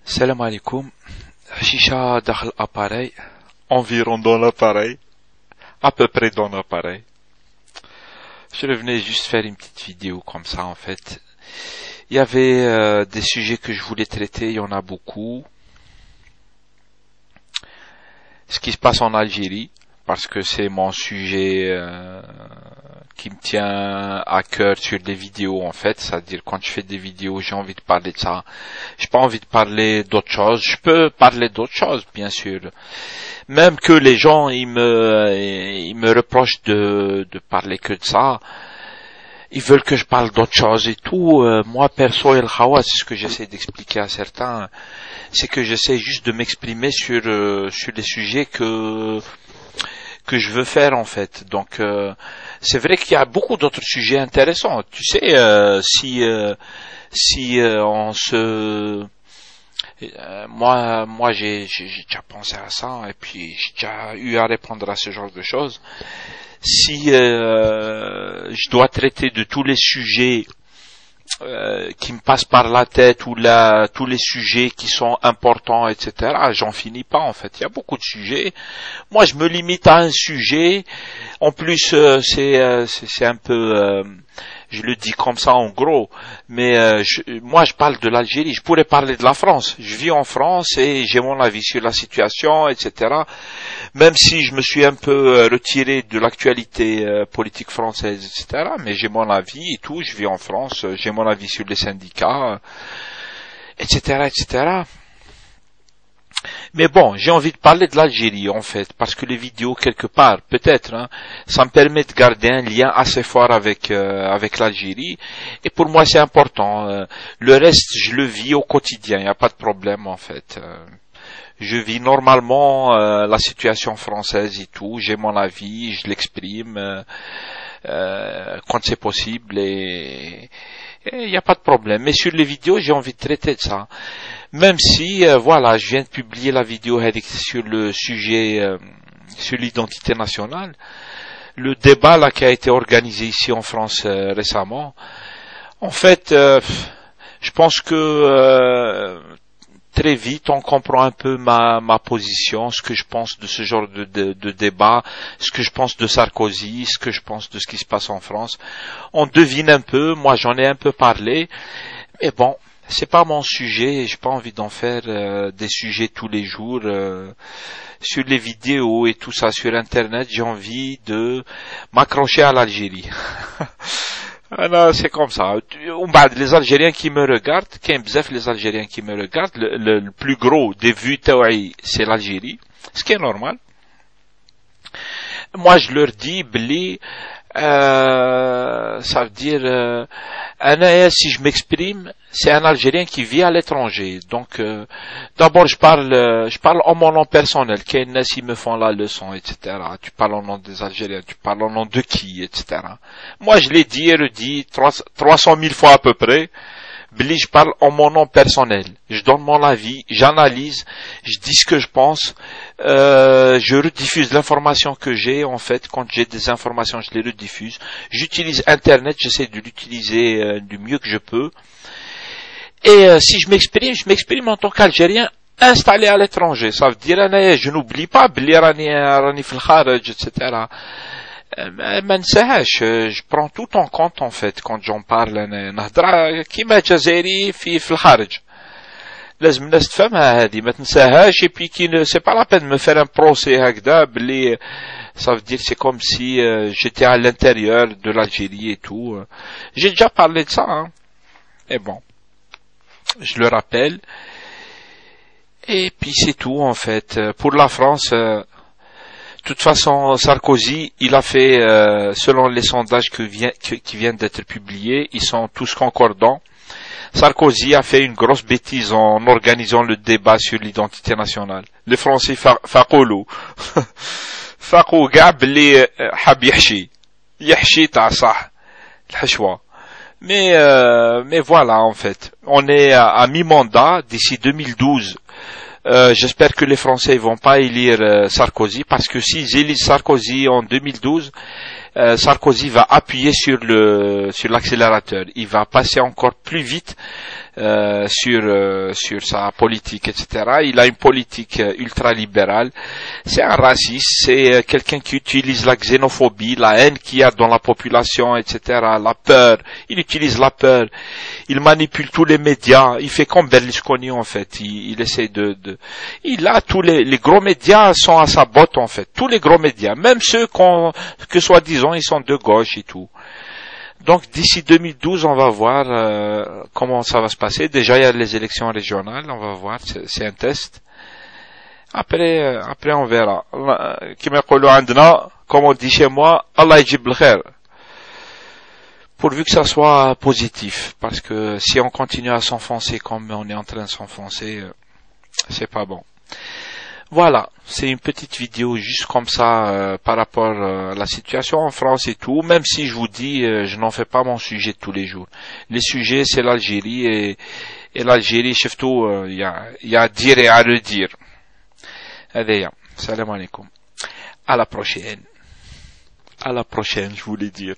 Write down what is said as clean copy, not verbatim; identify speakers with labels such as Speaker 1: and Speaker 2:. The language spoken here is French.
Speaker 1: Salam alaikum. Chicha dans l'appareil, environ dans l'appareil, à peu près dans l'appareil. Je venais juste faire une petite vidéo comme ça en fait. Il y avait des sujets que je voulais traiter, il y en a beaucoup. Ce qui se passe en Algérie, parce que c'est mon sujet qui me tient à cœur sur des vidéos en fait, c'est-à-dire quand je fais des vidéos, j'ai envie de parler de ça. J'ai pas envie de parler d'autre chose. Je peux parler d'autre chose, bien sûr. Même que les gens ils me reprochent de parler que de ça. Ils veulent que je parle d'autre chose et tout. Moi perso, El Khawa, c'est ce que j'essaie d'expliquer à certains, c'est que j'essaie juste de m'exprimer sur les sujets que je veux faire en fait. Donc c'est vrai qu'il y a beaucoup d'autres sujets intéressants. Tu sais, si on se moi j'ai déjà pensé à ça et puis j'ai déjà eu à répondre à ce genre de choses. Si je dois traiter de tous les sujets qui me passent par la tête ou tous les sujets qui sont importants, etc. J'en finis pas en fait. Il y a beaucoup de sujets. Moi, je me limite à un sujet. En plus, c'est un peu, je le dis comme ça en gros. Mais moi, je parle de l'Algérie. Je pourrais parler de la France. Je vis en France et j'ai mon avis sur la situation, etc. Même si je me suis un peu retiré de l'actualité politique française, etc. Mais j'ai mon avis et tout. Je vis en France. J'ai mon avis sur les syndicats, etc., etc. Mais bon, j'ai envie de parler de l'Algérie en fait, parce que les vidéos quelque part, peut-être, ça me permet de garder un lien assez fort avec l'Algérie. Et pour moi, c'est important. Le reste, je le vis au quotidien. Il n'y a pas de problème en fait. Je vis normalement la situation française et tout. J'ai mon avis, je l'exprime quand c'est possible et il n'y a pas de problème. Mais sur les vidéos, j'ai envie de traiter de ça. Même si, voilà, je viens de publier la vidéo sur le sujet, sur l'identité nationale. Le débat là qui a été organisé ici en France récemment. En fait, je pense que très vite, on comprend un peu ma position, ce que je pense de ce genre de débat, ce que je pense de Sarkozy, ce que je pense de ce qui se passe en France. On devine un peu, moi j'en ai un peu parlé, mais bon, c'est pas mon sujet, j'ai pas envie d'en faire des sujets tous les jours. Sur les vidéos et tout ça sur Internet, j'ai envie de m'accrocher à l'Algérie. Alors, c'est comme ça. Les Algériens qui me regardent, les Algériens qui me regardent, le plus gros des vues taouï, c'est l'Algérie, ce qui est normal. Moi, je leur dis, Bli, ça veut dire, si je m'exprime, c'est un Algérien qui vit à l'étranger. Donc, d'abord, je parle en mon nom personnel. Qu'est-ce qu'ils me font la leçon, etc. Tu parles au nom des Algériens, tu parles au nom de qui, etc. Moi, je l'ai dit et redit 300 000 fois à peu près. Bli, je parle en mon nom personnel. Je donne mon avis, j'analyse, je dis ce que je pense, je rediffuse l'information que j'ai, en fait, quand j'ai des informations, je les rediffuse. J'utilise Internet, j'essaie de l'utiliser du mieux que je peux. Et si je m'exprime en tant qu'Algérien installé à l'étranger. Ça veut dire, je n'oublie pas, Bli rani fil kharaj, etc. je prends tout en compte en fait quand j'en parle. نهضر كيما جزائري في الخارج لازم الناس تفهمها هذه ما تنساهاش. Et puis c'est pas la peine de me faire un procès هكذا بلي ça veut dire c'est comme si j'étais à l'intérieur de l'Algérie et tout. J'ai déjà parlé de ça, et bon, je le rappelle. Et puis c'est tout en fait. Pour la France, de toute façon, Sarkozy, il a fait, selon les sondages qui viennent d'être publiés, ils sont tous concordants. Sarkozy a fait une grosse bêtise en organisant le débat sur l'identité nationale. Les Français faqoulou. Faqou gab li hab yahshi ta sah. L'hashwa. Mais voilà, en fait. On est à mi-mandat d'ici 2012. J'espère que les Français vont pas élire Sarkozy, parce que s'ils élisent Sarkozy en 2012, Sarkozy va appuyer sur l'accélérateur. Il va passer encore plus vite sur sa politique, etc. Il a une politique ultralibérale. C'est un raciste, c'est quelqu'un qui utilise la xénophobie, la haine qu'il y a dans la population, etc. La peur. Il utilise la peur. Il manipule tous les médias. Il fait comme Berlusconi en fait. Il essaie il a tous les gros médias sont à sa botte en fait. Tous les gros médias, même ceux que soi-disant ils sont de gauche et tout. Donc d'ici 2012, on va voir comment ça va se passer. Déjà, il y a les élections régionales, on va voir, c'est un test. Après on verra. Comme on dit chez moi, Allah yajib al-khair. Pourvu que ça soit positif, parce que si on continue à s'enfoncer comme on est en train de s'enfoncer, c'est pas bon. Voilà, c'est une petite vidéo juste comme ça par rapport à la situation en France et tout, même si je vous dis, je n'en fais pas mon sujet de tous les jours. Les sujets, c'est l'Algérie et l'Algérie, surtout, il y a à dire et à redire. Allez, salam alaikum. À la prochaine. À la prochaine, je voulais dire.